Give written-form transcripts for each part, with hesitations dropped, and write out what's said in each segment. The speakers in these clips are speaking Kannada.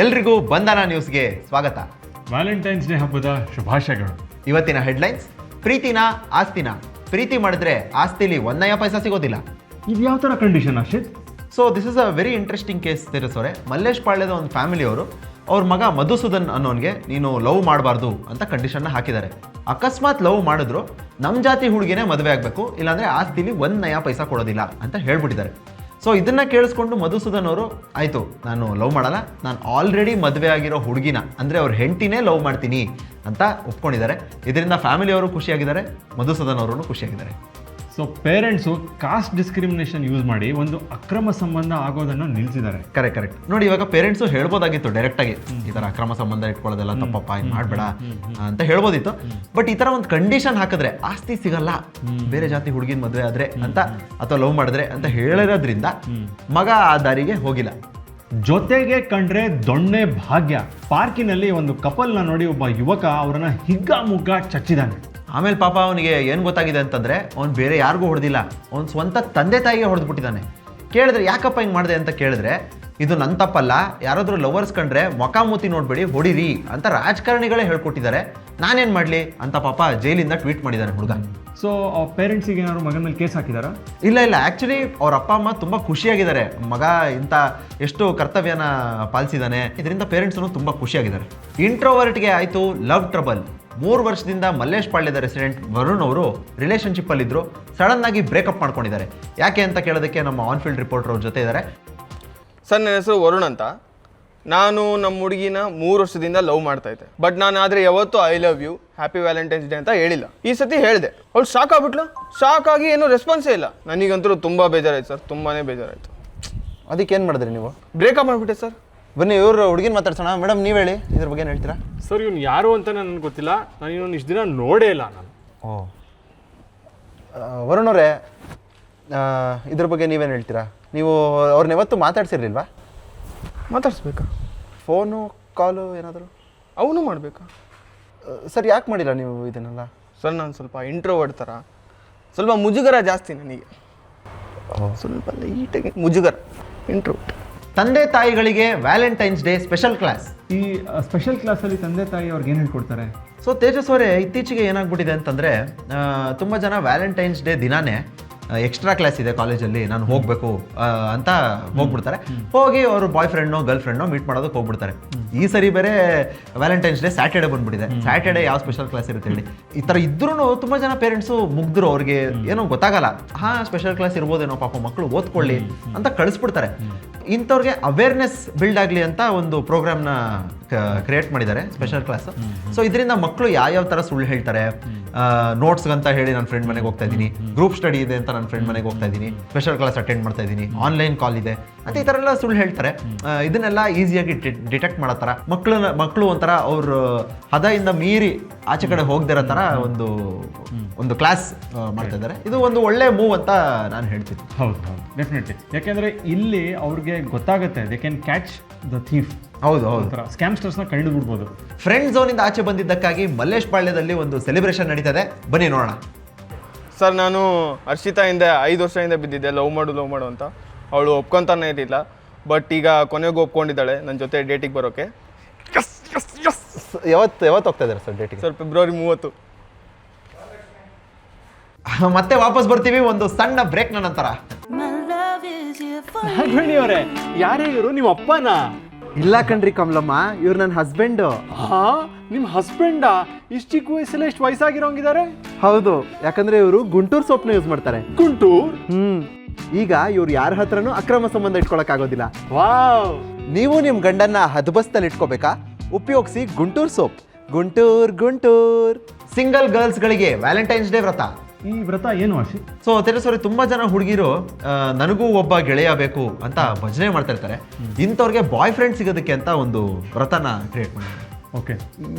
ಎಲ್ರಿಗೂ ಬಂಧನ ನ್ಯೂಸ್ಗೆ ಸ್ವಾಗತ. ವ್ಯಾಲೆಂಟೈನ್ಸ್ ಡೇ ಹಬ್ಬದ ಶುಭಾಶಯಗಳು. ಇವತ್ತಿನ ಹೆಡ್ಲೈನ್ಸ್: ಪ್ರೀತಿನ ಆಸ್ತಿನ, ಪ್ರೀತಿ ಮಾಡಿದ್ರೆ ಆಸ್ತಿಲಿ 1 ನಯ ಪೈಸಾ ಸಿಗೋದಿಲ್ಲ. ಇದು ಯಾವ ಥರ condition Ashit? So this is a very interesting case ತೆರೆಸೋರೆ. ಮಲ್ಲೇಶ್ ಪಾಳ್ಯದ ಒಂದು ಫ್ಯಾಮಿಲಿಯವರು ಅವ್ರ ಮಗ ಮಧುಸೂದನ್ ಅನ್ನೋನ್ಗೆ ನೀನು ಲವ್ ಮಾಡಬಾರ್ದು ಅಂತ ಕಂಡೀಷನ್ನ ಹಾಕಿದ್ದಾರೆ. ಅಕಸ್ಮಾತ್ ಲವ್ ಮಾಡಿದ್ರು ನಮ್ಮ ಜಾತಿ ಹುಡುಗಿನೇ ಮದುವೆ ಆಗಬೇಕು, ಇಲ್ಲಾಂದರೆ ಆಸ್ತಿಲಿ 1 ನಯ ಪೈಸಾ ಕೊಡೋದಿಲ್ಲ ಅಂತ ಹೇಳ್ಬಿಟ್ಟಿದ್ದಾರೆ. ಸೊ ಇದನ್ನು ಕೇಳಿಸ್ಕೊಂಡು ಮಧುಸೂದನ್ ಅವರು ಆಯಿತು, ನಾನು ಲವ್ ಮಾಡಲ್ಲ, ನಾನು ಆಲ್ರೆಡಿ ಮದುವೆ ಆಗಿರೋ ಹುಡುಗಿನ ಅಂದರೆ ಅವ್ರ ಹೆಂಡತಿನೇ ಲವ್ ಮಾಡ್ತೀನಿ ಅಂತ ಒಪ್ಕೊಂಡಿದ್ದಾರೆ. ಇದರಿಂದ ಫ್ಯಾಮಿಲಿಯವರು ಖುಷಿಯಾಗಿದ್ದಾರೆ, ಮಧುಸೂದನ್ ಅವರು ಖುಷಿಯಾಗಿದ್ದಾರೆ. So parents caste discrimination use ಮಾಡಿ ಒಂದು ಅಕ್ರಮ ಸಂಬಂಧ ಆಗೋದನ್ನು ನಿಲ್ಲಿಸಿದ್ದಾರೆ. ಕರೆಕ್ಟ್. ನೋಡಿ, ಇವಾಗ ಪೇರೆಂಟ್ಸು ಹೇಳ್ಬೋದಾಗಿತ್ತು ಡೈರೆಕ್ಟಾಗಿ, ಈ ಥರ ಅಕ್ರಮ ಸಂಬಂಧ ಇಟ್ಕೊಳ್ಳೋದೆಲ್ಲ ತಪ್ಪಪ್ಪ, ಇದು ಮಾಡಬೇಡ ಅಂತ ಹೇಳ್ಬೋದಿತ್ತು. ಬಟ್ ಈ ಥರ ಒಂದು ಕಂಡೀಷನ್ ಹಾಕಿದ್ರೆ ಆಸ್ತಿ ಸಿಗಲ್ಲ ಬೇರೆ ಜಾತಿ ಹುಡುಗಿನ ಮದುವೆ ಆದರೆ ಅಂತ, ಅಥವಾ ಲವ್ ಮಾಡಿದ್ರೆ ಅಂತ ಹೇಳಿರೋದ್ರಿಂದ ಮಗ ಆ ದಾರಿಗೆ ಹೋಗಿಲ್ಲ. ಜೊತೆಗೆ ಕಂಡ್ರೆ ದೊಣ್ಣೆ ಭಾಗ್ಯ. ಪಾರ್ಕಿನಲ್ಲಿ ಒಂದು ಕಪಲ್ನ ನೋಡಿ ಒಬ್ಬ ಯುವಕ ಅವರನ್ನ ಹಿಗ್ಗಾಮುಗ್ಗ ಚಚ್ಚಿದ್ದಾನೆ. ಆಮೇಲೆ ಪಾಪ ಅವನಿಗೆ ಏನು ಗೊತ್ತಾಗಿದೆ ಅಂತಂದರೆ, ಅವ್ನು ಬೇರೆ ಯಾರಿಗೂ ಹೊಡೆದಿಲ್ಲ, ಅವ್ನು ಸ್ವಂತ ತಂದೆ ತಾಯಿಗೆ ಹೊಡೆದ್ಬಿಟ್ಟಿದ್ದಾನೆ. ಕೇಳಿದ್ರೆ ಯಾಕಪ್ಪ ಹಿಂಗೆ ಮಾಡಿದೆ ಅಂತ ಕೇಳಿದ್ರೆ, ಇದು ನನ್ನ ತಪ್ಪಲ್ಲ, ಯಾರಾದರೂ ಲವರ್ಸ್ ಕಂಡ್ರೆ ಮೊಕಾಮೂತಿ ನೋಡ್ಬೇಡಿ ಹೊಡಿರಿ ಅಂತ ರಾಜಕಾರಣಿಗಳೇ ಹೇಳ್ಕೊಟ್ಟಿದ್ದಾರೆ, ನಾನೇನು ಮಾಡಲಿ ಅಂತ ಪಾಪ ಜೈಲಿಂದ ಟ್ವೀಟ್ ಮಾಡಿದ್ದಾನೆ ಹುಡುಗ. ಸೊ ಪೇರೆಂಟ್ಸಿಗೆ ಏನಾದ್ರು ಮಗನ ಮೇಲೆ ಕೇಸ್ ಹಾಕಿದಾರಾ? ಇಲ್ಲ, ಆ್ಯಕ್ಚುಲಿ ಅವ್ರ ಅಪ್ಪ ಅಮ್ಮ ತುಂಬ ಖುಷಿಯಾಗಿದ್ದಾರೆ, ಮಗ ಇಂಥ ಎಷ್ಟು ಕರ್ತವ್ಯನ ಪಾಲಿಸಿದ್ದಾನೆ, ಇದರಿಂದ ಪೇರೆಂಟ್ಸನ್ನು ತುಂಬ ಖುಷಿಯಾಗಿದ್ದಾರೆ. ಇಂಟ್ರೋವರ್ಟ್ಗೆ ಆಯಿತು ಲವ್ ಟ್ರಬಲ್. 3 ವರ್ಷದಿಂದ ಮಲ್ಲೇಶ್ ಪಾಳ್ಯದ ರೆಸಿಡೆಂಟ್ ವರುಣ್ ಅವರು ರಿಲೇಷನ್ಶಿಪ್ಪಲ್ಲಿದ್ದರು, ಸಡನ್ನಾಗಿ ಬ್ರೇಕಪ್ ಮಾಡ್ಕೊಂಡಿದ್ದಾರೆ. ಯಾಕೆ ಅಂತ ಕೇಳೋದಕ್ಕೆ ನಮ್ಮ ಆನ್ಫೀಲ್ಡ್ ರಿಪೋರ್ಟರ್ ಅವ್ರ ಜೊತೆ ಇದ್ದಾರೆ. ಸರ್, ನನ್ನ ಹೆಸರು ವರುಣ್ ಅಂತ. ನಾನು ನಮ್ಮ ಹುಡುಗಿನ 3 ವರ್ಷದಿಂದ ಲವ್ ಮಾಡ್ತಾ ಇದ್ದೆ. ಬಟ್ ನಾನು ಆದರೆ ಯಾವತ್ತೂ I love you, happy Valentine's day ಅಂತ ಹೇಳಿಲ್ಲ. ಈ ಸತಿ ಹೇಳಿದೆ, ಅವಳು ಶಾಕ್ ಆಗ್ಬಿಟ್ಲು. ಶಾಕ್ ಆಗಿ ಏನೂ ರೆಸ್ಪಾನ್ಸೇ ಇಲ್ಲ. ನನಗಂತೂ ತುಂಬ ಬೇಜಾರಾಯ್ತು ಸರ್, ತುಂಬಾ ಬೇಜಾರಾಯಿತು. ಅದಕ್ಕೆ ಏನು ಮಾಡಿದ್ರಿ ನೀವು? ಬ್ರೇಕಪ್ ಮಾಡಿಬಿಟ್ಟೆ ಸರ್. ಬನ್ನಿ ಇವ್ರು ಹುಡುಗಿನ ಮಾತಾಡ್ಸೋಣ. ಮೇಡಮ್, ನೀವು ಹೇಳಿ, ಇದ್ರ ಬಗ್ಗೆ ಏನು ಹೇಳ್ತೀರಾ? ಸರ್, ಇವನು ಯಾರು ಅಂತ ನನಗೆ ಗೊತ್ತಿಲ್ಲ, ನಾನು ಇನ್ನೊಂದು ಇಷ್ಟು ದಿನ ನೋಡೇ ಇಲ್ಲ ನಾನು. ವರುಣ್ ಅವರೇ, ಇದ್ರ ಬಗ್ಗೆ ನೀವೇನು ಹೇಳ್ತೀರಾ? ನೀವು ಅವ್ರನ್ನ ಯಾವತ್ತೂ ಮಾತಾಡ್ಸಿರ್ಲಿಲ್ವಾ? ಮಾತಾಡ್ಸ್ಬೇಕಾ? ಫೋನು ಕಾಲು ಏನಾದರೂ ಅವನು ಮಾಡಬೇಕಾ? ಸರ್, ಯಾಕೆ ಮಾಡಿಲ್ಲ ನೀವು ಇದನ್ನೆಲ್ಲ? ಸರ್, ನಾನು ಸ್ವಲ್ಪ ಇಂಟ್ರೋವರ್ಟ್ ಥರ, ಸ್ವಲ್ಪ ಮುಜುಗರ ಜಾಸ್ತಿ ನನಗೆ, ಸ್ವಲ್ಪ ಲೈಟಾಗಿ ಮುಜುಗರ, ಇಂಟ್ರೋವರ್ಟ್. ತಂದೆ ತಾಯಿಗಳಿಗೆ ವ್ಯಾಲೆಂಟೈನ್ಸ್ ಡೇ ಸ್ಪೆಷಲ್ ಕ್ಲಾಸ್. ಈ ಸ್ಪೆಷಲ್ ಕ್ಲಾಸಲ್ಲಿ ತಂದೆ ತಾಯಿ ಅವ್ರಿಗೆ ಏನು ಹೇಳ್ಕೊಡ್ತಾರೆ? ಸೊ ತೇಜಸ್ ಅವರೇ, ಇತ್ತೀಚೆಗೆ ಏನಾಗ್ಬಿಟ್ಟಿದೆ ಅಂತಂದರೆ, ತುಂಬ ಜನ ವ್ಯಾಲೆಂಟೈನ್ಸ್ ಡೇ ದಿನಾನೇ ಎಕ್ಸ್ಟ್ರಾ ಕ್ಲಾಸ್ ಇದೆ ಕಾಲೇಜಲ್ಲಿ, ನಾನು ಹೋಗಬೇಕು ಅಂತ ಹೋಗ್ಬಿಡ್ತಾರೆ. ಹೋಗಿ ಅವರು ಬಾಯ್ ಫ್ರೆಂಡ್ನೋ ಗರ್ಲ್ ಫ್ರೆಂಡ್ನೋ ಮೀಟ್ ಮಾಡೋದಕ್ಕೆ ಹೋಗ್ಬಿಡ್ತಾರೆ. ಈ ಸರಿ ಬೇರೆ ವ್ಯಾಲೆಂಟೈನ್ಸ್ ಡೇ ಸ್ಯಾಟರ್ಡೆ ಬಂದ್ಬಿಟ್ಟಿದೆ. ಸ್ಯಾಟರ್ಡೆ ಯಾವ ಸ್ಪೆಷಲ್ ಕ್ಲಾಸ್ ಇರುತ್ತೆ ಹೇಳಿ? ಈ ಥರ ಇದ್ರೂ ತುಂಬ ಜನ ಪೇರೆಂಟ್ಸು ಮುಗ್ದ್ರು, ಅವ್ರಿಗೆ ಏನೋ ಗೊತ್ತಾಗಲ್ಲ, ಸ್ಪೆಷಲ್ ಕ್ಲಾಸ್ ಇರ್ಬೋದೇನೋ, ಪಾಪ ಮಕ್ಕಳು ಓದ್ಕೊಳ್ಳಿ ಅಂತ ಕಳಿಸ್ಬಿಡ್ತಾರೆ. ಇಂಥವ್ರಿಗೆ ಅವೇರ್ನೆಸ್ ಬಿಲ್ಡ್ ಆಗಲಿ ಅಂತ ಒಂದು ಪ್ರೋಗ್ರಾಮ್ನ ಕ್ರಿಯೇಟ್ ಮಾಡಿದ್ದಾರೆ, ಸ್ಪೆಷಲ್ ಕ್ಲಾಸ್. ಸೊ ಇದರಿಂದ ಮಕ್ಕಳು ಯಾವ್ಯಾವ ಥರ ಸುಳ್ಳು ಹೇಳ್ತಾರೆ, ನೋಟ್ಸ್ಗಂತ ಹೇಳಿ ನನ್ನ ಫ್ರೆಂಡ್ ಮನೆಗೆ ಹೋಗ್ತಾ ಇದ್ದೀನಿ, ಗ್ರೂಪ್ ಸ್ಟಡಿ ಇದೆ ಅಂತ ನನ್ನ ಫ್ರೆಂಡ್ ಮನೆಗೆ ಹೋಗ್ತಾ ಇದ್ದೀನಿ, ಸ್ಪೆಷಲ್ ಕ್ಲಾಸ್ ಅಟೆಂಡ್ ಮಾಡ್ತಾ ಇದ್ದೀನಿ, ಆನ್ಲೈನ್ ಕಾಲ್ ಇದೆ ಅಂತ ಈ ಥರ ಎಲ್ಲ ಸುಳ್ಳು ಹೇಳ್ತಾರೆ. ಇದನ್ನೆಲ್ಲ ಈಸಿಯಾಗಿ ಡಿಟೆಕ್ಟ್ ಮಾಡೋ ಥರ ಮಕ್ಕಳು ಒಂಥರ ಅವ್ರ ಹದದಿಂದ ಮೀರಿ ಆಚೆ ಕಡೆ ಹೋಗದಿರೋ ಥರ ಒಂದು ಕ್ಲಾಸ್ ಮಾಡ್ತಾ ಇದ್ದಾರೆ. ಇದು ಒಂದು ಒಳ್ಳೆ ಮೂವ್ ಅಂತ ನಾನು ಹೇಳ್ತೀನಿ. ಹೌದು, ಡೆಫಿನೆಟ್ಲಿ. ಯಾಕೆಂದರೆ ಇಲ್ಲಿ ಅವ್ರಿಗೆ ಗೊತ್ತಾಗುತ್ತೆ, they can catch the thief. ಹೌದು, ಸ್ಕ್ಯಾಮ್ಸ್ಟರ್ಸ್ನ ಕಂಡು ಬಿಡ್ಬೋದು. ಫ್ರೆಂಡ್ ಝೋನಿಂದ ಆಚೆ ಬಂದಿದ್ದಕ್ಕಾಗಿ ಮಲ್ಲೇಶ್ ಪಾಳ್ಯದಲ್ಲಿ ಒಂದು ಸೆಲೆಬ್ರೇಷನ್ ನಡೀತದೆ, ಬನ್ನಿ ನೋಡೋಣ. ಸರ್, ನಾನು ಹರ್ಷಿತಾಯಿಂದ 5 ವರ್ಷದಿಂದ ಬಿದ್ದಿದ್ದೆ, ಲವ್ ಮಾಡು ಅಂತ. ಅವಳು ಒಪ್ಕೊತಾನೆ ಇರಲಿಲ್ಲ. ಬಟ್ ಈಗ ಕೊನೆಗೂ ಒಪ್ಕೊಂಡಿದ್ದಾಳೆ ನನ್ನ ಜೊತೆ ಡೇಟಿಗೆ ಬರೋಕ್ಕೆ. ಯಾವತ್ತು ಹೋಗ್ತಾ ಇದ್ದಾರೆ ಸರ್ ಡೇಟಿಗೆ? Sir, February 30. ಮತ್ತೆ ವಾಪಸ್ ಬರ್ತೀವಿ ಒಂದು ಸಣ್ಣ ಬ್ರೇಕ್ನ ನಂತರ. ಅವರೇ, ಯಾರೇ ಇವರು? ನಿಮ್ಮ ಅಪ್ಪನ? ಇಲ್ಲ ಕಣ್ರಿ ಕಮಲಮ್ಮ, ಇವ್ರು ನನ್ನ ಹಸ್ಬೆಂಡು. ನಿಮ್ಮ ಹಸ್ಬೆಂಡಾ? ಇಷ್ಟು ಚಿಕ್ಕ ವಯಸ್ಸಲ್ಲಿ ಎಷ್ಟು ವಯಸ್ಸಾಗಿರೋಂಗಿದ್ದಾರೆ? ಹೌದು, ಯಾಕಂದ್ರೆ ಇವರು ಗುಂಟೂರು ಸೋಪ್ನ ಯೂಸ್ ಮಾಡ್ತಾರೆ. ಗುಂಟೂರ್? ಈಗ ಇವ್ರು ಯಾರ ಹತ್ರನೂ ಅಕ್ರಮ ಸಂಬಂಧ ಇಟ್ಕೊಳಕ್ ಆಗೋದಿಲ್ಲ. ವಾವ್! ನೀವು ನಿಮ್ ಗಂಡನ್ನ ಹದಬಸ್ತಲ್ಲಿ ಇಟ್ಕೋಬೇಕಾ? ಉಪಯೋಗಿಸಿ Guntur soap. Guntur single girls ಗಳಿಗೆ ವ್ಯಾಲೆಂಟೈನ್ಸ್ ಡೇ ವ್ರತ. ಈ ವ್ರತ ಏನು ಆಶಿ? ಸೊ ತೆರೆಸೋರಿ, ತುಂಬ ಜನ ಹುಡುಗಿರು ನನಗೂ ಒಬ್ಬ ಗೆಳೆಯ ಬೇಕು ಅಂತ ಭಜನೆ ಮಾಡ್ತಾ ಇರ್ತಾರೆ. ಇಂಥವ್ರಿಗೆ ಬಾಯ್ ಫ್ರೆಂಡ್ ಸಿಗೋದಕ್ಕೆ ಅಂತ ಒಂದು ವ್ರತನ ಕ್ರಿಯೇಟ್ ಮಾಡಿದ್ದಾರೆ. ಓಕೆ,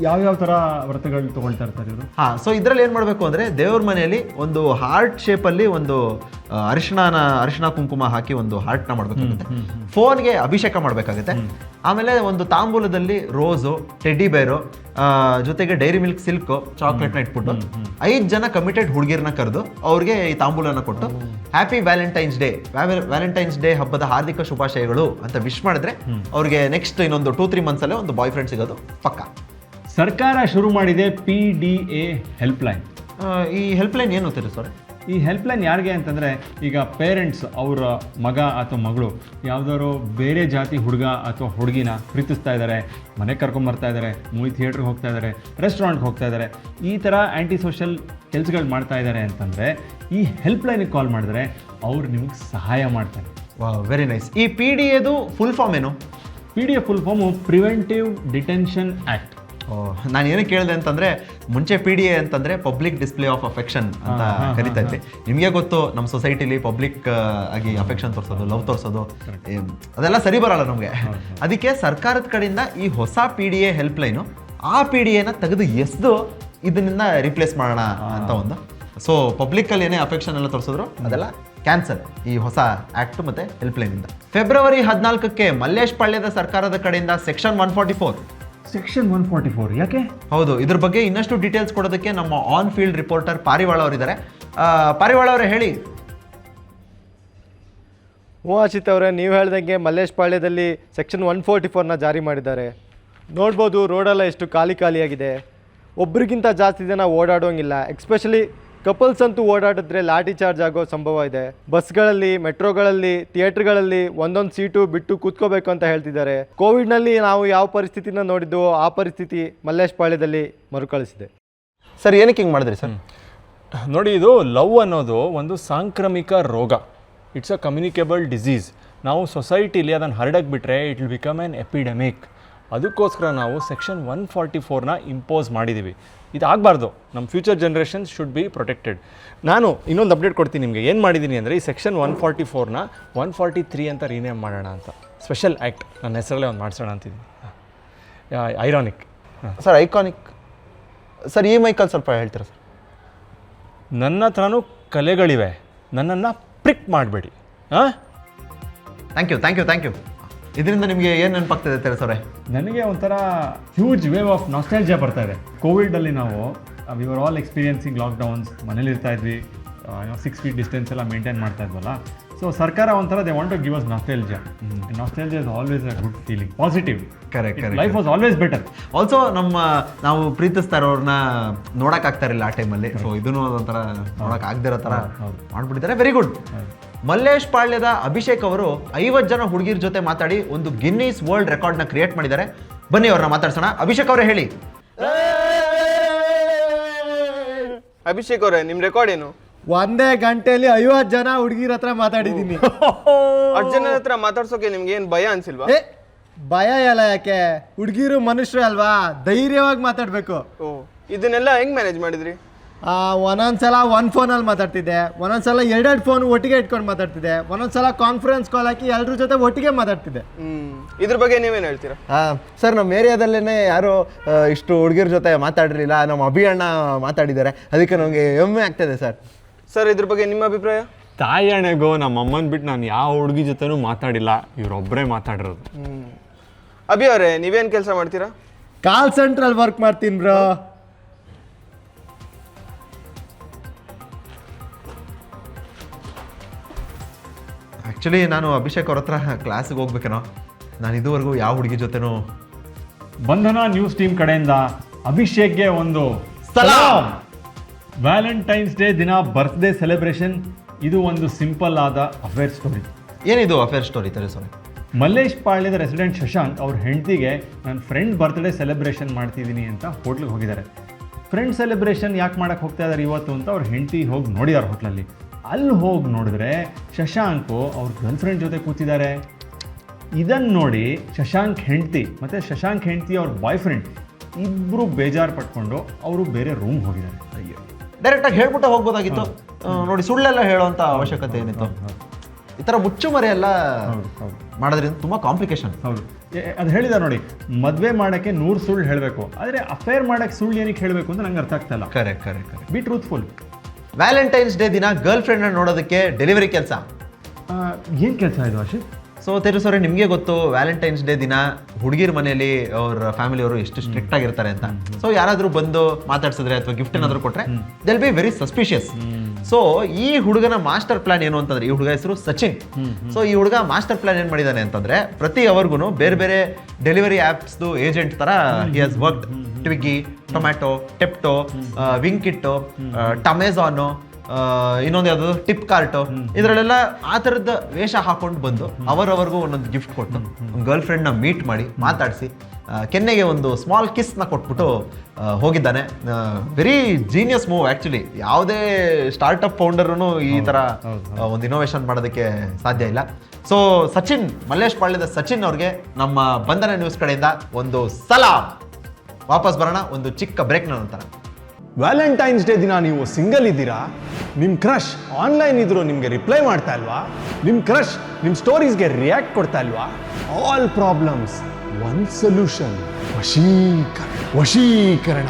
ಯಾವ್ಯಾವ ಥರ ವ್ರತಗಳು ತೊಗೊಳ್ತಾ ಇರ್ತಾರೆ ಇವರು? ಸೊ ಇದರಲ್ಲಿ ಏನು ಮಾಡಬೇಕು ಅಂದರೆ, ದೇವ್ರ ಮನೆಯಲ್ಲಿ ಒಂದು ಹಾರ್ಟ್ ಶೇಪಲ್ಲಿ ಒಂದು ಅರಿಶಿಣ ಕುಂಕುಮ ಹಾಕಿ ಒಂದು ಹಾರ್ಟ್ನ ಮಾಡಬೇಕಾಗುತ್ತೆ. ಫೋನ್ಗೆ ಅಭಿಷೇಕ ಮಾಡಬೇಕಾಗುತ್ತೆ. ಆಮೇಲೆ ಒಂದು ತಾಂಬೂಲದಲ್ಲಿ ರೋಸು, ಟೆಡ್ಡಿ ಬೇರು, ಜೊತೆಗೆ ಡೈರಿ ಮಿಲ್ಕ್ ಸಿಲ್ಕ್ ಚಾಕ್ಲೇಟ್ನ ಇಟ್ಬಿಟ್ಟು 5 ಜನ ಕಮಿಟೆಡ್ ಹುಡುಗಿರನ್ನ ಕರೆದು ಅವ್ರಿಗೆ ಈ ತಾಂಬೂಲನ ಕೊಟ್ಟು ಹ್ಯಾಪಿ ವ್ಯಾಲೆಂಟೈನ್ಸ್ ಡೇ ಹಬ್ಬದ ಹಾರ್ದಿಕ ಶುಭಾಶಯಗಳು ಅಂತ ವಿಶ್ ಮಾಡಿದ್ರೆ ಅವ್ರಿಗೆ ನೆಕ್ಸ್ಟ್ ಇನ್ನೊಂದು 2-3 ಮಂತ್ಸಲ್ಲೇ ಒಂದು ಬಾಯ್ ಫ್ರೆಂಡ್ ಸಿಗೋದು ಪಕ್ಕ. ಸರ್ಕಾರ ಶುರು ಮಾಡಿದೆ PDA ಹೆಲ್ಪ್ಲೈನ್. ಈ ಹೆಲ್ಪ್ಲೈನ್ ಏನು ಸರ್? ಈ ಹೆಲ್ಪ್ಲೈನ್ ಯಾರಿಗೆ ಅಂತಂದರೆ, ಈಗ ಪೇರೆಂಟ್ಸ್ ಅವರ ಮಗ ಅಥವಾ ಮಗಳು ಯಾವುದಾದ್ರು ಬೇರೆ ಜಾತಿ ಹುಡುಗ ಅಥವಾ ಹುಡುಗಿನ ಪ್ರೀತಿಸ್ತಾ ಇದ್ದಾರೆ, ಮನೆಗೆ ಕರ್ಕೊಂಬರ್ತಾ ಇದ್ದಾರೆ, ಮೂವಿ ಥಿಯೇಟ್ರಿಗೆ ಹೋಗ್ತಾ ಇದ್ದಾರೆ, ರೆಸ್ಟೋರೆಂಟ್ಗೆ ಹೋಗ್ತಾ ಇದ್ದಾರೆ, ಈ ಥರ ಆ್ಯಂಟಿ ಸೋಷಲ್ ಕೆಲಸಗಳು ಮಾಡ್ತಾ ಇದ್ದಾರೆ ಅಂತಂದರೆ ಈ ಹೆಲ್ಪ್ಲೈನಿಗೆ ಕಾಲ್ ಮಾಡಿದ್ರೆ ಅವ್ರು ನಿಮಗೆ ಸಹಾಯ ಮಾಡ್ತಾರೆ. Very nice. ಈ PDAದು ಫುಲ್ ಫಾರ್ಮ್ ಏನು? PDA full form preventive detention act. ನಾನು ಏನು ಕೇಳಿದೆ ಅಂತಂದರೆ, ಮುಂಚೆ PDA ಅಂತಂದರೆ ಪಬ್ಲಿಕ್ ಡಿಸ್ಪ್ಲೇ ಆಫ್ ಅಫೆಕ್ಷನ್ ಅಂತ ಕರಿತಾ ಇದ್ವಿ. ನಿಮಗೆ ಗೊತ್ತು, ನಮ್ಮ ಸೊಸೈಟಿಲಿ ಪಬ್ಲಿಕ್ ಆಗಿ ಅಫೆಕ್ಷನ್ ತೋರಿಸೋದು, ಲವ್ ತೋರಿಸೋದು ಅದೆಲ್ಲ ಸರಿ ಬರಲ್ಲ ನಮಗೆ. ಅದಕ್ಕೆ ಸರ್ಕಾರದ ಕಡೆಯಿಂದ ಈ ಹೊಸ PDA ಹೆಲ್ಪ್ಲೈನು ಆ PDAನ ತೆಗೆದು ಎಸ್ದು ಇದನ್ನ ರಿಪ್ಲೇಸ್ ಮಾಡೋಣ ಅಂತ ಒಂದು. ಸೊ ಪಬ್ಲಿಕ್ಕಲ್ಲಿ ಏನೇ ಅಫೆಕ್ಷನ್ ಎಲ್ಲ ತೋರಿಸಿದ್ರು ಅದೆಲ್ಲ ಕ್ಯಾನ್ಸಲ್ ಈ ಹೊಸ ಆ್ಯಕ್ಟ್ ಮತ್ತು ಹೆಲ್ಪ್ಲೈನಿಂದ. ಫೆಬ್ರವರಿ 14ಕ್ಕೆ ಮಲ್ಲೇಶ್ ಪಾಳ್ಯದ ಸರ್ಕಾರದ ಕಡೆಯಿಂದ ಸೆಕ್ಷನ್ 144. ಸೆಕ್ಷನ್ 144 ಯಾಕೆ? ಹೌದು, ಇದ್ರ ಬಗ್ಗೆ ಇನ್ನಷ್ಟು ಡೀಟೇಲ್ಸ್ ಕೊಡೋದಕ್ಕೆ ನಮ್ಮ ಆನ್ ಫೀಲ್ಡ್ ರಿಪೋರ್ಟರ್ ಪಾರಿವಾಳ ಅವರಿದ್ದಾರೆ. ಪಾರಿವಾಳ ಅವರೇ ಹೇಳಿ. ಆಶಿತ್ ಅವರೇ, ನೀವು ಹೇಳ್ದಂಗೆ ಮಲ್ಲೇಶ್ ಪಾಳ್ಯದಲ್ಲಿ ಸೆಕ್ಷನ್ 144ನ ಜಾರಿ ಮಾಡಿದ್ದಾರೆ. ನೋಡ್ಬೋದು ರೋಡೆಲ್ಲ ಎಷ್ಟು ಖಾಲಿಯಾಗಿದೆ, ಒಬ್ರಿಗಿಂತ ಜಾಸ್ತಿ ಜನ ಓಡಾಡೋಂಗಿಲ್ಲ. ಎಕ್ಸ್ಪೆಷಲಿ ಕಪಲ್ಸ್ ಅಂತೂ ಓಡಾಡಿದ್ರೆ ಲಾಠಿ ಚಾರ್ಜ್ ಆಗೋ ಸಂಭವ ಇದೆ. ಬಸ್ಗಳಲ್ಲಿ, ಮೆಟ್ರೋಗಳಲ್ಲಿ, ಥಿಯೇಟ್ರ್ಗಳಲ್ಲಿ ಒಂದೊಂದು ಸೀಟು ಬಿಟ್ಟು ಕೂತ್ಕೋಬೇಕು ಅಂತ ಹೇಳ್ತಿದ್ದಾರೆ. ಕೋವಿಡ್ನಲ್ಲಿ ನಾವು ಯಾವ ಪರಿಸ್ಥಿತಿನ ನೋಡಿದ್ದು ಆ ಪರಿಸ್ಥಿತಿ ಮಲ್ಲೇಶ್ ಪಾಳ್ಯದಲ್ಲಿ ಮರುಕಳಿಸಿದೆ. ಸರ್, ಏನಕ್ಕೆ ಹಿಂಗೆ ಮಾಡಿದ್ರಿ ಸರ್? ನೋಡಿ, ಇದು ಲವ್ ಅನ್ನೋದು ಒಂದು ಸಾಂಕ್ರಾಮಿಕ ರೋಗ. It's a communicable disease. ನಾವು ಸೊಸೈಟಿಲಿ ಅದನ್ನು ಹರಡಕ್ಕೆ ಬಿಟ್ಟರೆ it will become an epidemic. ಅದಕ್ಕೋಸ್ಕರ ನಾವು ಸೆಕ್ಷನ್ 144ನ ಇಂಪೋಸ್ ಮಾಡಿದ್ದೀವಿ. ಇದಾಗಬಾರ್ದು. ನಮ್ಮ future generations should be protected. ನಾನು ಇನ್ನೊಂದು ಅಪ್ಡೇಟ್ ಕೊಡ್ತೀನಿ ನಿಮಗೆ. ಏನು ಮಾಡಿದ್ದೀನಿ ಅಂದರೆ, ಈ ಸೆಕ್ಷನ್ 144ನ 143 ಅಂತ ರೀನೇಮ್ ಮಾಡೋಣ ಅಂತ, ಸ್ಪೆಷಲ್ ಆ್ಯಕ್ಟ್ ನನ್ನ ಹೆಸರಲ್ಲೇ ಒಂದು ಮಾಡಿಸೋಣ ಅಂತಿದ್ದೀನಿ. ಐರಾನಿಕ್ ಸರ್, ಐಕಾನಿಕ್ ಸರ್. ಈ ಮೈಕಲ್ಲಿ ಸ್ವಲ್ಪ ಹೇಳ್ತೀರಾ ಸರ್? ನನ್ನ ಹತ್ರನೂ ಕಲೆಗಳಿವೆ, ನನ್ನನ್ನು ಪ್ರಿಕ್ ಮಾಡಬೇಡಿ. ಹಾಂ, ಥ್ಯಾಂಕ್ ಯು. ಇದರಿಂದ ನಿಮಗೆ ಏನು ನೆನಪಾಗ್ತದೆ ತೆರೆಸೋರೆ? ನನಗೆ ಒಂಥರ ಹ್ಯೂಜ್ ವೇವ್ ಆಫ್ ನಾಸ್ಟಾಲ್ಜಿಯಾ ಬರ್ತಾ ಇದೆ. ಕೋವಿಡಲ್ಲಿ ನಾವು we are all experiencing lockdowns, ಮನೇಲಿ ಇರ್ತಾ ಇದ್ವಿ, 6 feet ಡಿಸ್ಟೆನ್ಸ್ ಎಲ್ಲ ಮೇಂಟೈನ್ ಮಾಡ್ತಾ ಇದ್ವಲ್ಲ. ಸೊ ಸರ್ಕಾರ ಒಂಥರ they want to give us nostalgia. Nostalgia is always a good feeling, positive. Correct. Life was always better. Also ನಾವು ಪ್ರೀತಿಸ್ತಾ ಇರೋರ್ನ ನೋಡೋಕ್ಕಾಗ್ತಾ ಇರಲಿಲ್ಲ ಆ ಟೈಮಲ್ಲಿ. ಸೊ ಇದನ್ನು ಒಂಥರ ನೋಡೋಕ್ಕಾಗದಿರೋ ಥರ ಮಾಡ್ಬಿಟ್ಟಿದ್ದಾರೆ. Very good. ಮಲ್ಲೇಶ್ ಪಾಳ್ಯದ ಅಭಿಷೇಕ್ ಅವರು 50 ಜನ ಹುಡುಗಿರ ಜೊತೆ ಮಾತಾಡಿ ಒಂದು ಗಿನ್ನಿಸ್ ವರ್ಲ್ಡ್ ರೆಕಾರ್ಡ್ನ ಕ್ರಿಯೇಟ್ ಮಾಡಿದ್ದಾರೆ. ಬನ್ನಿ ಅವ್ರನ್ನ ಮಾತಾಡ್ಸೋಣ. ಅಭಿಷೇಕ್ ಅವರೇ ಹೇಳಿ. ಅಭಿಷೇಕ್ ಅವರೇ, ನಿಮ್ಮ ರೆಕಾರ್ಡ್ ಏನು? 1 ಗಂಟೆಯಲ್ಲಿ 50 ಜನ ಹುಡುಗಿರ ಹತ್ರ ಮಾತಾಡಿದ್ದೀನಿ. ಅಷ್ಟು ಜನರ ಹತ್ರ ಮಾತಾಡ್ಸೋಕೆ ನಿಮ್ಗೆ ಏನು ಭಯ ಅನ್ಸಿಲ್ವಾ? ಭಯ ಎಲ್ಲ ಯಾಕೆ, ಹುಡುಗಿರು ಮನುಷ್ಯರು ಅಲ್ವಾ, ಧೈರ್ಯವಾಗಿ ಮಾತಾಡಬೇಕು. ಓ, ಇದನ್ನೆಲ್ಲ ಹೆಂಗ್ ಮ್ಯಾನೇಜ್ ಮಾಡಿದ್ರಿ? ಒಂದೊಂದ್ಸಲ 1 ಫೋನಲ್ಲಿ ಮಾತಾಡ್ತಿದ್ದೆ, ಒಂದೊಂದ್ಸಲ 2 ಫೋನ್ ಒಟ್ಟಿಗೆ ಇಟ್ಕೊಂಡು ಮಾತಾಡ್ತಿದ್ದೆ, ಒಂದೊಂದ್ಸಲ ಕಾನ್ಫರೆನ್ಸ್ ಕಾಲ್ ಹಾಕಿ ಎಲ್ಲರ ಜೊತೆ ಒಟ್ಟಿಗೆ ಮಾತಾಡ್ತಿದ್ದೆ. ಇದ್ರ ಬಗ್ಗೆ ನೀವೇನು ಹೇಳ್ತೀರಾ? ಸರ್, ನಮ್ಮ ಏರಿಯಾದಲ್ಲೇ ಯಾರು ಇಷ್ಟು ಹುಡುಗಿರ ಜೊತೆ ಮಾತಾಡಿರಲಿಲ್ಲ. ನಮ್ಮ ಅಭಿಯಣ್ಣ ಮಾತಾಡಿದ್ದಾರೆ, ಅದಕ್ಕೆ ನಮಗೆ ಹೆಮ್ಮೆ ಆಗ್ತದೆ ಸರ್. ಸರ್, ಇದ್ರ ಬಗ್ಗೆ ನಿಮ್ಮ ಅಭಿಪ್ರಾಯ? ತಾಯಣೆಗೋ ನಮ್ಮ ಅಮ್ಮನ ಬಿಟ್ಟು ನಾನು ಯಾವ ಹುಡುಗಿ ಜೊತೆನೂ ಮಾತಾಡಿಲ್ಲ, ಇವರೊಬ್ಬರೇ ಮಾತಾಡಿರೋದು. ಅಭಿ ಅವರೇ, ನೀವೇನು ಕೆಲಸ ಮಾಡ್ತೀರಾ? ಕಾಲ್ ಸೆಂಟ್ರಲ್ಲಿ ವರ್ಕ್ ಮಾಡ್ತೀನಿ ಬ್ರೋ. ಆ್ಯಕ್ಚುಲಿ ನಾನು ಅಭಿಷೇಕ್ ಅವ್ರ ಹತ್ರ ಕ್ಲಾಸಿಗೆ ಹೋಗ್ಬೇಕೇನೋ. ನಾನು ಇದುವರೆಗೂ ಯಾವ ಹುಡುಗಿ ಜೊತೆನೂ. ಬಂಧನ ನ್ಯೂಸ್ ಟೀಮ್ ಕಡೆಯಿಂದ ಅಭಿಷೇಕ್ಗೆ ಒಂದು ಸಲಾಮ್. ವ್ಯಾಲೆಂಟೈನ್ಸ್ ಡೇ ದಿನ ಬರ್ತ್ಡೇ ಸೆಲೆಬ್ರೇಷನ್. ಇದು ಒಂದು ಸಿಂಪಲ್ ಆದ ಅಫೇರ್ ಸ್ಟೋರಿ. ಏನಿದು ಅಫೇರ್ ಸ್ಟೋರಿ ತಿಳಿಸೋಣ. ಮಲ್ಲೇಶ್ ಪಾಳ್ಯದ ರೆಸಿಡೆಂಟ್ ಶಶಾಂಕ್ ಅವ್ರ ಹೆಂಡತಿಗೆ ನನ್ನ ಫ್ರೆಂಡ್ ಬರ್ತ್ಡೇ ಸೆಲೆಬ್ರೇಷನ್ ಮಾಡ್ತಿದ್ದೀನಿ ಅಂತ ಹೋಟ್ಲಿಗೆ ಹೋಗಿದ್ದಾರೆ. ಫ್ರೆಂಡ್ ಸೆಲೆಬ್ರೇಷನ್ ಯಾಕೆ ಮಾಡೋಕ್ಕೆ ಹೋಗ್ತಾ ಇದ್ದಾರೆ ಇವತ್ತು ಅಂತ ಅವ್ರ ಹೆಂಡತಿ ಹೋಗಿ ನೋಡಿದಾರೆ ಹೋಟ್ಲಲ್ಲಿ. ಅಲ್ಲಿ ಹೋಗಿ ನೋಡಿದ್ರೆ ಶಶಾಂಕು ಅವ್ರ ಗರ್ಲ್ಫ್ರೆಂಡ್ ಜೊತೆ ಕೂತಿದ್ದಾರೆ. ಇದನ್ನು ನೋಡಿ ಶಶಾಂಕ್ ಹೆಂಡತಿ ಮತ್ತು ಶಶಾಂಕ್ ಹೆಂಡತಿ ಅವ್ರ ಬಾಯ್ ಫ್ರೆಂಡ್ ಇಬ್ಬರು ಬೇಜಾರು ಪಟ್ಕೊಂಡು ಅವರು ಬೇರೆ ರೂಮ್ ಹೋಗಿದ್ದಾರೆ. ಅಯ್ಯೋ, ಡೈರೆಕ್ಟಾಗಿ ಹೇಳ್ಬಿಟ್ಟು ಹೋಗ್ಬೋದಾಗಿತ್ತು. ನೋಡಿ, ಸುಳ್ಳೆಲ್ಲ ಹೇಳೋವಂಥ ಅವಶ್ಯಕತೆ ಏನಿತ್ತು? ಈ ಥರ ಮುಚ್ಚುಮರೆ ಎಲ್ಲ ಮಾಡೋದ್ರಿಂದ ತುಂಬ ಕಾಂಪ್ಲಿಕೇಶನ್. ಹೌದು, ಅದು ಹೇಳಿದ್ದಾರೆ ನೋಡಿ, ಮದುವೆ ಮಾಡೋಕ್ಕೆ 100 ಸುಳ್ಳು ಹೇಳಬೇಕು, ಆದರೆ ಅಫೇರ್ ಮಾಡೋಕ್ಕೆ ಸುಳ್ಳು ಏನಕ್ಕೆ ಹೇಳಬೇಕು ಅಂತ ನಂಗೆ ಅರ್ಥ ಆಗ್ತಾ ಇಲ್ಲ. Correct. B truthful. Valentine's day ದಿನ ಗರ್ಲ್ ಫ್ರೆಂಡ್ನ ನೋಡೋದಕ್ಕೆ ಡೆಲಿವರಿ ಕೆಲಸ. ಏನು ಕೆಲಸ ಇದು ಆಶಿತ್? ಸೊ ತೇಜಸ್ವರೇ, ನಿಮಗೆ ಗೊತ್ತು ವ್ಯಾಲೆಂಟೈನ್ಸ್ ಡೇ ದಿನ ಹುಡುಗಿರ ಮನೆಯಲ್ಲಿ ಅವ್ರ ಫ್ಯಾಮಿಲಿಯವರು ಎಷ್ಟು ಸ್ಟ್ರಿಕ್ಟ್ ಆಗಿರ್ತಾರೆ ಅಂತ. ಸೊ ಯಾರಾದರೂ ಬಂದು ಮಾತಾಡ್ಸಿದ್ರೆ ಅಥವಾ ಗಿಫ್ಟ್ ಏನಾದರೂ ಕೊಟ್ರೆ they'll be very suspicious. So ಈ ಹುಡುಗನ ಮಾಸ್ಟರ್ ಪ್ಲಾನ್ ಏನು ಅಂತಂದ್ರೆ, ಈ ಹುಡುಗ ಹೆಸರು ಸಚಿನ್. ಸೊ ಈ ಹುಡುಗ ಮಾಸ್ಟರ್ ಪ್ಲಾನ್ ಏನ್ ಮಾಡಿದಾನೆ ಅಂತಂದ್ರೆ, ಪ್ರತಿ ಅವರ್ಗು ಬೇರೆ ಬೇರೆ ಡೆಲಿವರಿ ಆಪ್ಸ್ದು ಏಜೆಂಟ್ ತರ ಹಿ ಹ್ಯಾಸ್ ವರ್ಕ್ಡ್. ಟ್ವಿಗ್ಗಿ, ಟೊಮ್ಯಾಟೊ, ಟೆಪ್ಟೋ, ವಿಂಕಿಟ್ಟು, ಟಮೆಜಾನು, ಇನ್ನೊಂದು ಯಾವ್ದು ಟಿಪ್ ಕಾರ್ಟು, ಇದರಲ್ಲೆಲ್ಲ ಆ ಥರದ ವೇಷ ಹಾಕೊಂಡು ಬಂದು ಅವರವರೆಗೂ ಒಂದೊಂದು ಗಿಫ್ಟ್ ಕೊಟ್ಟು ಗರ್ಲ್ ಫ್ರೆಂಡ್ನ ಮೀಟ್ ಮಾಡಿ ಮಾತಾಡಿಸಿ ಕೆನ್ನೆಗೆ ಒಂದು ಸ್ಮಾಲ್ ಕಿಸ್ನ ಕೊಟ್ಬಿಟ್ಟು ಹೋಗಿದ್ದಾನೆ. Very genius move actually. ಯಾವುದೇ ಸ್ಟಾರ್ಟಪ್ ಫೌಂಡರೂ ಈ ಥರ ಒಂದು ಇನೋವೇಷನ್ ಮಾಡೋದಕ್ಕೆ ಸಾಧ್ಯ ಇಲ್ಲ. ಸೊ ಸಚಿನ್, ಮಲ್ಲೇಶ್ ಪಾಳ್ಯದ ಸಚಿನ್ ಅವ್ರಿಗೆ ನಮ್ಮ ಬಂಧನ ನ್ಯೂಸ್ ಕಡೆಯಿಂದ ಒಂದು ಸಲಾಮ್. ವಾಪಸ್ ಬರೋಣ ಒಂದು ಚಿಕ್ಕ ಬ್ರೇಕ್ನ ನಂತರ. ವ್ಯಾಲೆಂಟೈನ್ಸ್ ಡೇ ದಿನ ನೀವು ಸಿಂಗಲ್ ಇದ್ದೀರಾ? ನಿಮ್ಮ ಕ್ರಶ್ ಆನ್ಲೈನ್ ಇದ್ರು ನಿಮಗೆ ರಿಪ್ಲೈ ಮಾಡ್ತಾ ಇಲ್ವಾ? ನಿಮ್ಮ ಕ್ರಶ್ ನಿಮ್ಮ ಸ್ಟೋರೀಸ್ಗೆ ರಿಯಾಕ್ಟ್ ಕೊಡ್ತಾ ಇಲ್ವಾ? ಆಲ್ ಪ್ರಾಬ್ಲಮ್ಸ್ ಒನ್ ಸೊಲ್ಯೂಷನ್, ವಶೀಕರಣ.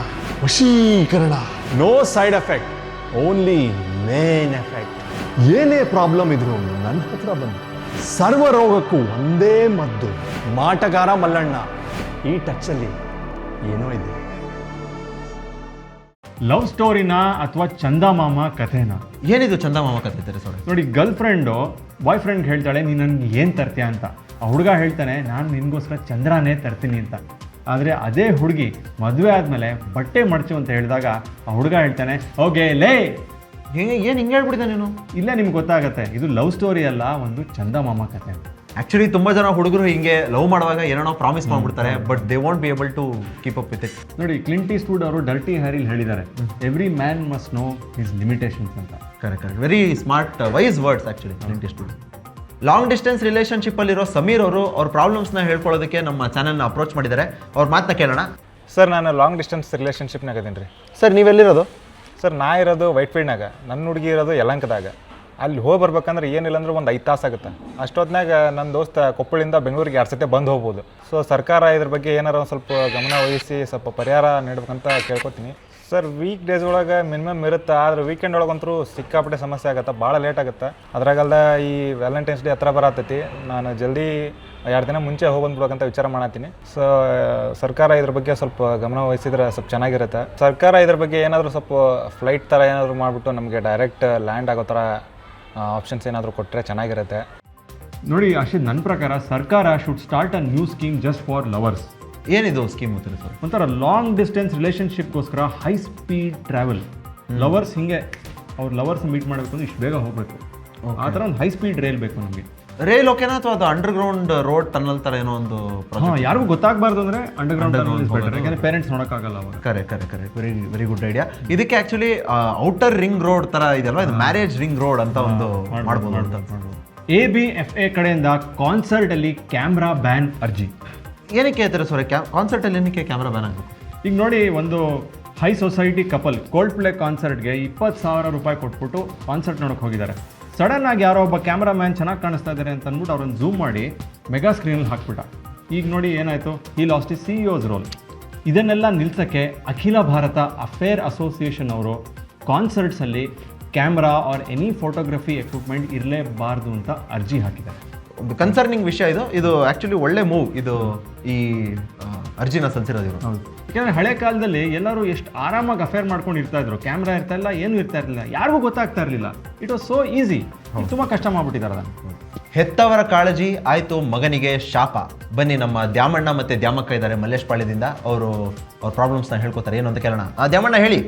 No side effect, only main effect. ಏನೇ ಪ್ರಾಬ್ಲಮ್ ಇದ್ರು ನನ್ನ ಹತ್ರ ಬಂದು, ಸರ್ವ ರೋಗಕ್ಕೂ ಒಂದೇ ಮದ್ದು. ಮಾಟಗಾರ ಮಲ್ಲಣ್ಣ. ಈ ಟಚ್ಚಲ್ಲಿ ಏನೋ ಇದೆ. ಲವ್ ಸ್ಟೋರಿನ ಅಥವಾ ಚಂದಮಾಮ ಕಥೆನ? ಏನಿದು ಚಂದಮಾಮ ಕಥೆ ತೇಜಸ್ವರೇ? ನೋಡಿ, ಗರ್ಲ್ ಫ್ರೆಂಡು ಬಾಯ್ ಫ್ರೆಂಡ್ ಹೇಳ್ತಾಳೆ, ನೀನು ನನಗೆ ಏನು ತರ್ತೀಯ ಅಂತ. ಆ ಹುಡುಗ ಹೇಳ್ತಾನೆ, ನಾನು ನಿನಗೋಸ್ಕರ ಚಂದ್ರನೇ ತರ್ತೀನಿ ಅಂತ. ಆದರೆ ಅದೇ ಹುಡುಗಿ ಮದುವೆ ಆದಮೇಲೆ ಬಟ್ಟೆ ಮಡಚು ಅಂತ ಹೇಳಿದಾಗ ಆ ಹುಡುಗ ಹೇಳ್ತಾನೆ, ಹೋಗೆ ಲೇ. ಏನು ಹಿಂಗೆ ಹೇಳ್ಬಿಟ್ಟಿದ್ದೆ ನೀನು? ಇಲ್ಲೇ ನಿಮ್ಗೆ ಗೊತ್ತಾಗತ್ತೆ, ಇದು ಲವ್ ಸ್ಟೋರಿ ಅಲ್ಲ, ಒಂದು ಚಂದಮಾಮ ಕಥೆ. ಆಕ್ಚುಲಿ ತುಂಬಾ ಜನ ಹುಡುಗರು ಹಿಂಗೆ ಲವ್ ಮಾಡುವಾಗ ಏನೋ ಪ್ರಾಮಿಸ್ ಮಾಡ್ಬಿಡ್ತಾರೆ, but they won't be able to keep up with it. ನೋಡಿ, ಕ್ಲಿಂಟ್ ಈಸ್ಟ್ವುಡ್ ಅವರು ಡರ್ಟಿ ಹ್ಯಾರಿಲ್ ಹೇಳಿದ್ದಾರೆ, every man must know his limitations ಅಂತ. Correct. Very smart, wise words actually Clint Eastwood. Long distance relationship ಅಲ್ಲಿರೋ ಸಮೀರ್ ಅವರು ಅವ್ರ ಪ್ರಾಬ್ಲಮ್ಸ್ನ ಹೇಳ್ಕೊಳ್ಳೋದಕ್ಕೆ ನಮ್ಮ ಚಾನಲ್ನ ಅಪ್ರೋಚ್ ಮಾಡಿದ್ದಾರೆ. ಅವ್ರ ಮಾತನ್ನ ಕೇಳೋಣ. ಸರ್, ನಾನು ಲಾಂಗ್ ಡಿಸ್ಟೆನ್ಸ್ ರಿಲೇಷನ್ಶಿಪ್ನಾಗ ಅದೀನಿ ರೀ. ಸರ್, ನೀವೆಲ್ಲಿರೋದು? ಸರ್, ನಾ ಇರೋದು ವೈಟ್ಫೀಲ್ಡ್ನಾಗ, ನನ್ನ ಹುಡುಗಿ ಇರೋದು ಯಲಂಕದಾಗ. ಅಲ್ಲಿ ಹೋಗಿ ಬರ್ಬೇಕಂದ್ರೆ ಏನಿಲ್ಲ ಅಂದ್ರೆ ಒಂದು 5 ತಾಸು ಆಗುತ್ತೆ. ಅಷ್ಟೊತ್ತಿನಾಗ ನನ್ನ ದೋಸ್ತ ಕೊಪ್ಪಳಿಂದ ಬೆಂಗಳೂರಿಗೆ 2 ಸತಿ ಬಂದು ಹೋಗ್ಬೋದು. ಸೊ ಸರ್ಕಾರ ಇದ್ರ ಬಗ್ಗೆ ಏನಾರ ಒಂದು ಸ್ವಲ್ಪ ಗಮನ ವಹಿಸಿ ಸ್ವಲ್ಪ ಪರಿಹಾರ ನೀಡ್ಬೇಕಂತ ಕೇಳ್ಕೊತೀನಿ. ಸರ್, ವೀಕ್ ಡೇಸ್ ಒಳಗೆ ಮಿನಿಮಮ್ ಇರುತ್ತೆ, ಆದರೆ ವೀಕೆಂಡ್ ಒಳಗಂತೂ ಸಿಕ್ಕಾಪಟ್ಟೆ ಸಮಸ್ಯೆ ಆಗುತ್ತೆ, ಭಾಳ ಲೇಟ್ ಆಗುತ್ತೆ. ಅದ್ರಾಗಲ್ದ ಈ ವ್ಯಾಲೆಂಟೈನ್ಸ್ ಡೇ ಹತ್ರ ಬರತ್ತೈತಿ, ನಾನು ಜಲ್ದಿ 2 ದಿನ ಮುಂಚೆ ಹೋಗಿ ಬಂದ್ಬಿಡೋಕಂತ ವಿಚಾರ ಮಾಡತ್ತೀನಿ. ಸೊ ಸರ್ಕಾರ ಇದ್ರ ಬಗ್ಗೆ ಸ್ವಲ್ಪ ಗಮನ ವಹಿಸಿದ್ರೆ ಸ್ವಲ್ಪ ಚೆನ್ನಾಗಿರುತ್ತೆ. ಸರ್ಕಾರ ಇದ್ರ ಬಗ್ಗೆ ಏನಾದರೂ ಸ್ವಲ್ಪ ಫ್ಲೈಟ್ ಥರ ಏನಾದರೂ ಮಾಡಿಬಿಟ್ಟು ನಮಗೆ ಡೈರೆಕ್ಟ್ ಲ್ಯಾಂಡ್ ಆಗೋ ಥರ ಆಪ್ಷನ್ಸ್ ಏನಾದರೂ ಕೊಟ್ಟರೆ ಚೆನ್ನಾಗಿರುತ್ತೆ. ನೋಡಿ ಅಷ್ಟೇ, ನನ್ನ ಪ್ರಕಾರ ಸರ್ಕಾರ should start a new scheme just for lovers. ಏನಿದು ಸ್ಕೀಮ್ ಗೊತ್ತಿಲ್ಲ ಸರ್? ಒಂಥರ ಲಾಂಗ್ ಡಿಸ್ಟೆನ್ಸ್ ರಿಲೇಷನ್ಶಿಪ್ಗೋಸ್ಕರ ಹೈ ಸ್ಪೀಡ್ ಟ್ರಾವೆಲ್. ಲವರ್ಸ್ ಹಿಂಗೆ ಅವ್ರ ಲವರ್ಸ್ ಮೀಟ್ ಮಾಡಬೇಕು ಅಂದ್ರೆ ಇಷ್ಟು ಬೇಗ ಹೋಗಬೇಕು, ಆ ಥರ ಒಂದು ಹೈ ಸ್ಪೀಡ್ ರೈಲ್ ಬೇಕು ನಮಗೆ. ರೈಲ್ ಓಕೆನಾ, ಅಥವಾ ಅದು ಅಂಡರ್ಗ್ರೌಂಡ್ ರೋಡ್ ಟನಲ್ ಥರ ಏನೋ ಒಂದು? ಯಾರಿಗೂ ಗೊತ್ತಾಗಬಾರ್ದು ಅಂದರೆ ಅಂಡರ್ಗ್ರೌಂಡ್ ಯಾಕಂದರೆ ಪೇರೆಂಟ್ಸ್ ನೋಡೋಕ್ಕಾಗಲ್ಲ ಅವರು. ಕರೆಕ್ಟ್. Very good idea. ಇದಕ್ಕೆ ಆ್ಯಕ್ಚುಲಿ ಔಟರ್ ರಿಂಗ್ ರೋಡ್ ಥರ ಇದೆಯಲ್ವಾ, ಇದು ಮ್ಯಾರೇಜ್ ರಿಂಗ್ ರೋಡ್ ಅಂತ ಒಂದು ಮಾಡ್ಬೋದು ಅಂತ. ABFA ಕಡೆಯಿಂದ ಕಾನ್ಸರ್ಟಲ್ಲಿ ಕ್ಯಾಮ್ರಾ ಬ್ಯಾನ್ ಅರ್ಜಿ. ಏನಕ್ಕೆ ಹೇಳ್ತಾರೆ ಸರ್? ಕಾನ್ಸರ್ಟಲ್ಲಿ ಏನಕ್ಕೆ ಕ್ಯಾಮ್ರಾ ಬ್ಯಾನ್ ಆಗಬೇಕು? ಈಗ ನೋಡಿ, ಒಂದು high society couple Coldplay ಕಾನ್ಸರ್ಟ್ಗೆ 20,000 ರೂಪಾಯಿ ಕೊಟ್ಬಿಟ್ಟು ಕಾನ್ಸರ್ಟ್ ನೋಡೋಕೆ ಹೋಗಿದ್ದಾರೆ. ಸಡನ್ ಆಗಿ ಯಾರೋ ಒಬ್ಬ ಕ್ಯಾಮ್ರಾಮ್ಯಾನ್ ಚೆನ್ನಾಗಿ ಕಾಣಿಸ್ತಾ ಇದ್ದಾರೆ ಅಂತ ಅಂದ್ಬಿಟ್ಟು ಅವ್ರನ್ನ ಝೂಮ್ ಮಾಡಿ ಮೆಗಾ ಸ್ಕ್ರೀನಲ್ಲಿ ಹಾಕ್ಬಿಟ್ಟ. ಈಗ ನೋಡಿ ಏನಾಯಿತು, ಈ ಲಾಸ್ಟ್ ಇಸ್ CEO's ರೋಲ್. ಇದನ್ನೆಲ್ಲ ನಿಲ್ಸೋಕ್ಕೆ ಅಖಿಲ ಭಾರತ ಅಫೇರ್ ಅಸೋಸಿಯೇಷನ್ ಅವರು ಕಾನ್ಸರ್ಟ್ಸಲ್ಲಿ camera or any photography equipment ಇರಲೇಬಾರ್ದು ಅಂತ ಅರ್ಜಿ ಹಾಕಿದ್ದಾರೆ. ಒಂದು ಕನ್ಸರ್ನಿಂಗ್ ವಿಷಯ ಇದು ಆ್ಯಕ್ಚುಲಿ ಒಳ್ಳೆ ಮೂವ್ ಇದು, ಈ ಅರ್ಜಿನ ಸಲ್ಲಿಸಿರೋದು ಇವರು. ಹೌದು, ಯಾಕೆಂದರೆ ಹಳೆ ಕಾಲದಲ್ಲಿ ಎಲ್ಲರೂ ಎಷ್ಟು ಆರಾಮಾಗಿ ಅಫೇರ್ ಮಾಡ್ಕೊಂಡು ಇರ್ತಾ ಇದ್ರು, ಕ್ಯಾಮ್ರಾ ಇರ್ತಾ ಇಲ್ಲ, ಏನೂ ಇರ್ತಾ ಇರಲಿಲ್ಲ, ಯಾರಿಗೂ ಗೊತ್ತಾಗ್ತಾ ಇರಲಿಲ್ಲ. It was so easy. ತುಂಬ ಕಷ್ಟ ಮಾಡ್ಬಿಟ್ಟಿದ್ದಾರೆ ಅದನ್ನು. ಹೆತ್ತವರ ಕಾಳಜಿ ಆಯಿತು ಮಗನಿಗೆ ಶಾಪ. ಬನ್ನಿ, ನಮ್ಮ ದ್ಯಾಮಣ್ಣ ಮತ್ತು ದ್ಯಾಮಕ್ಕ ಇದ್ದಾರೆ ಮಲ್ಲೇಶ್ ಪಾಳ್ಯದಿಂದ. ಅವರು ಅವ್ರ ಪ್ರಾಬ್ಲಮ್ಸ್ನ ಹೇಳ್ಕೊತಾರೆ, ಏನು ಅಂತ ಕೇಳೋಣ. ದ್ಯಾಮಣ್ಣ ಹೇಳಿ.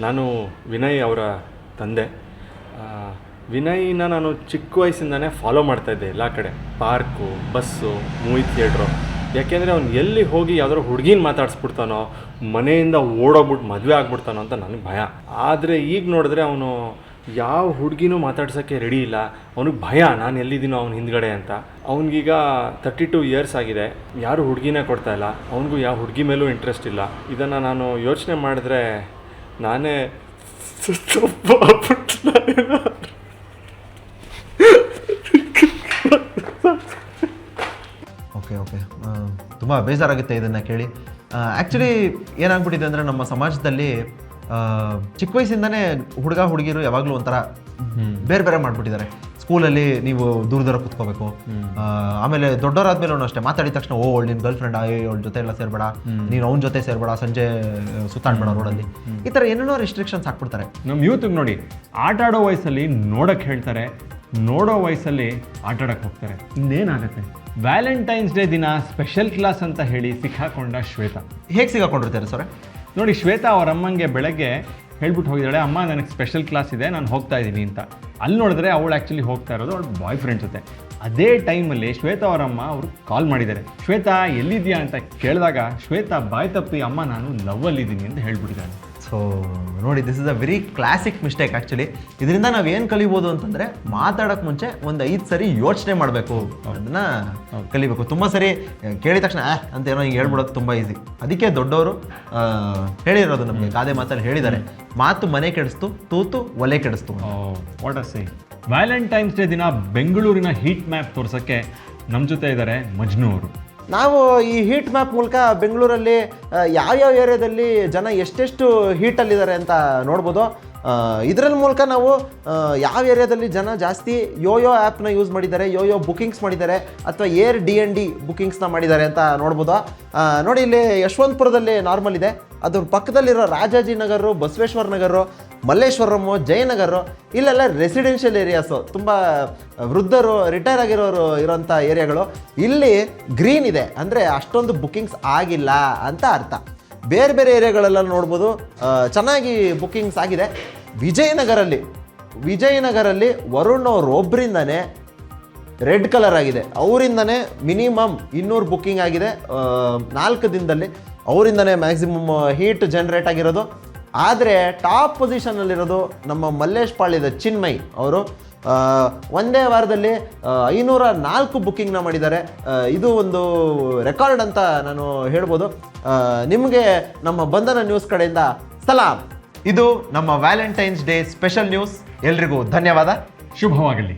ನಾನು ವಿನಯ್ ಅವರ ತಂದೆ. ವಿನಯ್ನ ನಾನು ಚಿಕ್ಕ ವಯಸ್ಸಿಂದನೇ ಫಾಲೋ ಮಾಡ್ತಾಯಿದ್ದೆ ಎಲ್ಲ ಕಡೆ, ಪಾರ್ಕು, ಬಸ್ಸು, ಮೂವಿ ಥಿಯೇಟ್ರು. ಯಾಕೆಂದರೆ ಅವ್ನು ಎಲ್ಲಿ ಹೋಗಿ ಯಾವ್ದಾದ್ರು ಹುಡುಗಿನ ಮಾತಾಡಿಸ್ಬಿಡ್ತಾನೋ, ಮನೆಯಿಂದ ಓಡೋಗ್ಬಿಟ್ಟು ಮದುವೆ ಆಗ್ಬಿಡ್ತಾನೋ ಅಂತ ನನಗೆ ಭಯ. ಆದರೆ ಈಗ ನೋಡಿದ್ರೆ ಅವನು ಯಾವ ಹುಡುಗಿನೂ ಮಾತಾಡ್ಸೋಕ್ಕೆ ರೆಡಿ ಇಲ್ಲ. ಅವನಿಗೆ ಭಯ, ನಾನು ಎಲ್ಲಿದ್ದೀನೋ ಅವ್ನ ಹಿಂದ್ಗಡೆ ಅಂತ. ಅವ್ನಿಗೀಗ 32 ಇಯರ್ಸ್ ಆಗಿದೆ, ಯಾರು ಹುಡುಗಿನೇ ಕೊಡ್ತಾಯಿಲ್ಲ, ಅವನಿಗೂ ಯಾವ ಹುಡುಗಿ ಮೇಲೂ ಇಂಟ್ರೆಸ್ಟ್ ಇಲ್ಲ. ಇದನ್ನು ನಾನು ಯೋಚನೆ ಮಾಡಿದ್ರೆ ನಾನೇ ಓಕೆ. ತುಂಬ ಬೇಜಾರಾಗುತ್ತೆ ಇದನ್ನು ಕೇಳಿ. ಆ್ಯಕ್ಚುಲಿ ಏನಾಗ್ಬಿಟ್ಟಿದೆ ಅಂದರೆ, ನಮ್ಮ ಸಮಾಜದಲ್ಲಿ ಚಿಕ್ಕ ವಯಸ್ಸಿಂದನೇ ಹುಡುಗಿರು ಯಾವಾಗಲೂ ಒಂಥರ ಬೇರೆ ಬೇರೆ ಮಾಡಿಬಿಟ್ಟಿದ್ದಾರೆ. ಸ್ಕೂಲಲ್ಲಿ ನೀವು ದೂರ ದೂರ ಕುತ್ಕೋಬೇಕು. ಆಮೇಲೆ ದೊಡ್ಡವರಾದ್ಮೇಲೆ ಅಷ್ಟೇ ಮಾತಾಡಿದ ತಕ್ಷಣ ನಿನ್ನ ಗರ್ಲ್ ಫ್ರೆಂಡ್ ಅವಳ ಜೊತೆ ಎಲ್ಲ ಸೇರ್ಬೇಡ, ನೀನು ಅವ್ನ ಜೊತೆ ಸೇರ್ಬೇಡ, ಸಂಜೆ ಸುತ್ತಾಡ್ಬೇಡ ರೋಡಲ್ಲಿ, ಈ ಥರ ಏನೇನೋ ರೆಸ್ಟ್ರಿಕ್ಷನ್ಸ್ ಹಾಕ್ಬಿಡ್ತಾರೆ. ನಮ್ಮ ಯೂತ್ಗೆ ನೋಡಿ, ಆಟ ಆಡೋ ವಯಸ್ಸಲ್ಲಿ ನೋಡೋಕ್ಕೆ ಹೇಳ್ತಾರೆ, ನೋಡೋ ವಯಸ್ಸಲ್ಲಿ ಆಟ ಆಡೋಕ್ಕೆ ಹೋಗ್ತಾರೆ. ಇನ್ನೇನಾಗುತ್ತೆ? ವ್ಯಾಲೆಂಟೈನ್ಸ್ ಡೇ ದಿನ ಸ್ಪೆಷಲ್ ಕ್ಲಾಸ್ ಅಂತ ಹೇಳಿ ಸಿಕ್ಕಾಕೊಂಡ ಶ್ವೇತಾ. ಹೇಗೆ ಸಿಗಾಕೊಂಡಿರ್ತಾರೆ ಸರ್? ನೋಡಿ, ಶ್ವೇತಾ ಅವ್ರ ಅಮ್ಮಂಗೆ ಬೆಳಗ್ಗೆ ಹೇಳ್ಬಿಟ್ಟು ಹೋಗಿದ್ದಾಳೆ, ಅಮ್ಮ ನನಗೆ ಸ್ಪೆಷಲ್ ಕ್ಲಾಸ್ ಇದೆ, ನಾನು ಹೋಗ್ತಾ ಇದ್ದೀನಿ ಅಂತ. ಅಲ್ಲಿ ನೋಡಿದ್ರೆ ಅವಳು ಆ್ಯಕ್ಚುಲಿ ಹೋಗ್ತಾ ಇರೋದು ಅವಳ ಬಾಯ್ ಫ್ರೆಂಡ್ ಜೊತೆ. ಅದೇ ಟೈಮಲ್ಲಿ ಶ್ವೇತಾ ಅವರಮ್ಮ ಅವರು ಕಾಲ್ ಮಾಡಿದ್ದಾರೆ. ಶ್ವೇತಾ ಎಲ್ಲಿದೆಯಾ ಅಂತ ಕೇಳಿದಾಗ ಶ್ವೇತಾ ಬಾಯ್ ತಪ್ಪಿ ಅಮ್ಮ ನಾನು ಲವ್ವಲ್ಲಿದ್ದೀನಿ ಅಂತ ಹೇಳ್ಬಿಟ್ಟಿದ್ದಾಳೆ. ಸೊ ನೋಡಿ, this is a very classic mistake actually. ಇದರಿಂದ ನಾವು ಏನು ಕಲಿಬೋದು ಅಂತಂದರೆ, ಮಾತಾಡೋಕ್ಕೆ ಮುಂಚೆ ಒಂದು 5 ಸರಿ ಯೋಚನೆ ಮಾಡಬೇಕು, ಅದನ್ನು ಕಲಿಬೇಕು. ತುಂಬ ಸರಿ ಕೇಳಿದ ತಕ್ಷಣ ಅಂತ ಏನೋ ಹಿಂಗೆ ಹೇಳ್ಬಿಡೋದು ತುಂಬ ಈಸಿ. ಅದಕ್ಕೆ ದೊಡ್ಡವರು ಹೇಳಿರೋದು ನಮಗೆ, ಗಾದೆ ಮಾತಲ್ಲಿ ಹೇಳಿದ್ದಾರೆ, ಮಾತು ಮನೆ ಕೆಡಿಸ್ತು, ತೂತು ಒಲೆ ಕೆಡಿಸ್ತು. What a say. Valentine's day ದಿನ ಬೆಂಗಳೂರಿನ ಹೀಟ್ ಮ್ಯಾಪ್ ತೋರ್ಸೋಕ್ಕೆ ನಮ್ಮ ಜೊತೆ ಇದ್ದಾರೆ ಮಜ್ನು ಅವರು. ನಾವು ಈ ಹೀಟ್ ಮ್ಯಾಪ್ ಮೂಲಕ ಬೆಂಗಳೂರಲ್ಲಿ ಯಾವ್ಯಾವ ಏರಿಯಾದಲ್ಲಿ ಜನ ಎಷ್ಟೆಷ್ಟು ಹೀಟಲ್ಲಿದ್ದಾರೆ ಅಂತ ನೋಡ್ಬೋದು. ಇದರ ಮೂಲಕ ನಾವು ಯಾವ ಏರಿಯಾದಲ್ಲಿ ಜನ ಜಾಸ್ತಿ ಯೋಯೋ ಆ್ಯಪ್ನ ಯೂಸ್ ಮಾಡಿದ್ದಾರೆ, ಯೋಯೋ ಬುಕಿಂಗ್ಸ್ ಮಾಡಿದ್ದಾರೆ, ಅಥವಾ ಏರ್ D&D ಬುಕಿಂಗ್ಸ್ನ ಮಾಡಿದ್ದಾರೆ ಅಂತ ನೋಡ್ಬೋದು. ನೋಡಿ, ಇಲ್ಲಿ ಯಶವಂತಪುರದಲ್ಲಿ ನಾರ್ಮಲ್ ಇದೆ, ಅದ್ರ ಪಕ್ಕದಲ್ಲಿರೋ ರಾಜಾಜಿನಗರ, ಬಸವೇಶ್ವರ ನಗರ, ಮಲ್ಲೇಶ್ವರಮು, ಜಯನಗರ, ಇಲ್ಲೆಲ್ಲ ರೆಸಿಡೆನ್ಷಿಯಲ್ ಏರಿಯಾಸು, ತುಂಬ ವೃದ್ಧರು, ರಿಟೈರ್ ಆಗಿರೋರು ಇರೋಂಥ ಏರಿಯಾಗಳು. ಇಲ್ಲಿ ಗ್ರೀನ್ ಇದೆ ಅಂದರೆ ಅಷ್ಟೊಂದು ಬುಕಿಂಗ್ಸ್ ಆಗಿಲ್ಲ ಅಂತ ಅರ್ಥ. ಬೇರೆ ಬೇರೆ ಏರಿಯಾಗಳೆಲ್ಲ ನೋಡ್ಬೋದು ಚೆನ್ನಾಗಿ ಬುಕಿಂಗ್ಸ್ ಆಗಿದೆ. ವಿಜಯನಗರಲ್ಲಿ ವರುಣ್ ಅವ್ರು ಒಬ್ಬರಿಂದನೇ ರೆಡ್ ಕಲರ್ ಆಗಿದೆ, ಅವರಿಂದನೇ ಮಿನಿಮಮ್ 200 ಬುಕ್ಕಿಂಗ್ ಆಗಿದೆ 4 ದಿನದಲ್ಲಿ. ಅವರಿಂದನೇ ಮ್ಯಾಕ್ಸಿಮಮ್ ಹೀಟ್ ಜನ್ರೇಟ್ ಆಗಿರೋದು. ಆದರೆ ಟಾಪ್ ಪೊಸಿಷನ್ನಲ್ಲಿರೋದು ನಮ್ಮ ಮಲ್ಲೇಶ್ ಪಾಳ್ಯದ ಚಿನ್ಮಯ್ ಅವರು. ಒಂದೇ ವಾರದಲ್ಲಿ 504 ಬುಕ್ಕಿಂಗ್ನ ಮಾಡಿದ್ದಾರೆ. ಇದು ಒಂದು ರೆಕಾರ್ಡ್ ಅಂತ ನಾನು ಹೇಳ್ಬೋದು. ನಿಮಗೆ ನಮ್ಮ ಬಂಧನ ನ್ಯೂಸ್ ಕಡೆಯಿಂದ ಸಲಾಮ್. ಇದು ನಮ್ಮ ವ್ಯಾಲೆಂಟೈನ್ಸ್ ಡೇ ಸ್ಪೆಷಲ್ ನ್ಯೂಸ್. ಎಲ್ರಿಗೂ ಧನ್ಯವಾದ. ಶುಭವಾಗಲಿ.